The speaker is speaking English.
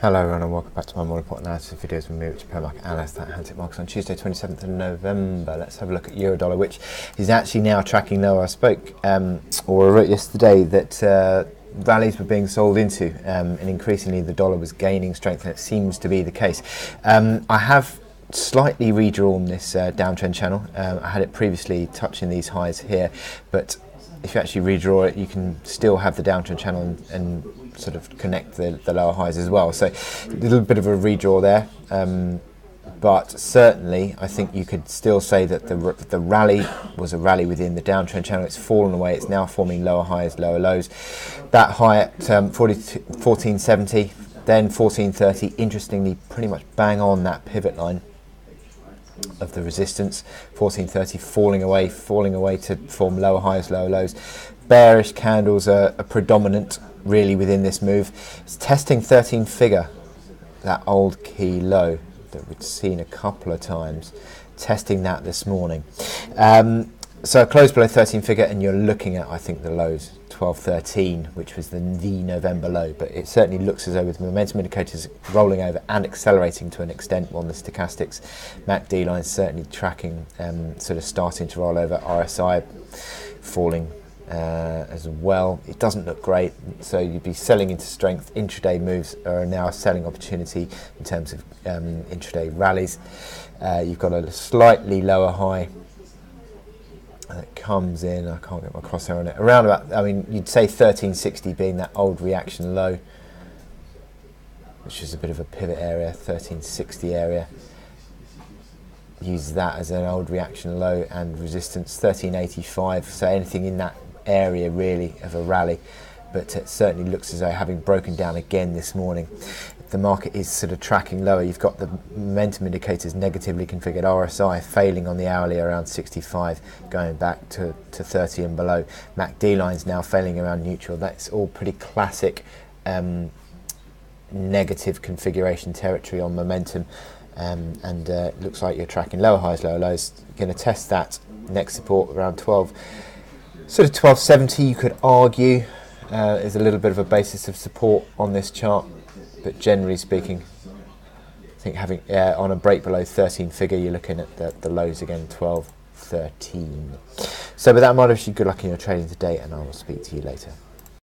Hello everyone and welcome back to my morning report analysis videos with me, which is market analyst at Hantec Markets on Tuesday 27th of November. Let's have a look at euro dollar, which is actually now tracking lower. I wrote yesterday that rallies were being sold into and increasingly the dollar was gaining strength, and it seems to be the case. I have slightly redrawn this downtrend channel. I had it previously touching these highs here, but if you actually redraw it, you can still have the downtrend channel and sort of connect the lower highs as well. So a little bit of a redraw there, but certainly I think you could still say that the rally was a rally within the downtrend channel. It's fallen away. It's now forming lower highs, lower lows. That high at 1470, then 1430. Interestingly, pretty much bang on that pivot line of the resistance. 1430 falling away to form lower highs, lower lows. Bearish candles are predominant really within this move. It's testing 13 figure, that old key low that we'd seen a couple of times, testing that this morning. So close below 13 figure, and you're looking at, I think, the lows 1213, which was the November low, but it certainly looks as though with momentum indicators rolling over and accelerating to an extent on the stochastics, MACD line certainly tracking, sort of starting to roll over. RSI falling as well. It doesn't look great, so you'd be selling into strength. Intraday moves are now a selling opportunity in terms of intraday rallies. You've got a slightly lower high that comes in, I can't get my crosshair on it, around about, I mean, you'd say 1360 being that old reaction low, which is a bit of a pivot area. 1360 area, use that as an old reaction low and resistance. 1385, so anything in that area really of a rally, but it certainly looks as though, having broken down again this morning, the market is sort of tracking lower. You've got the momentum indicators negatively configured. RSI failing on the hourly around 65, going back to 30 and below. MACD lines now failing around neutral. That's all pretty classic negative configuration territory on momentum, and looks like you're tracking lower highs, lower lows. You're going to test that next support around 12, sort of 1270. You could argue is a little bit of a basis of support on this chart. But generally speaking, I think having on a break below 13 figure, you're looking at the lows again, 12, 13. So with that in mind, I wish you good luck in your trading today, and I will speak to you later.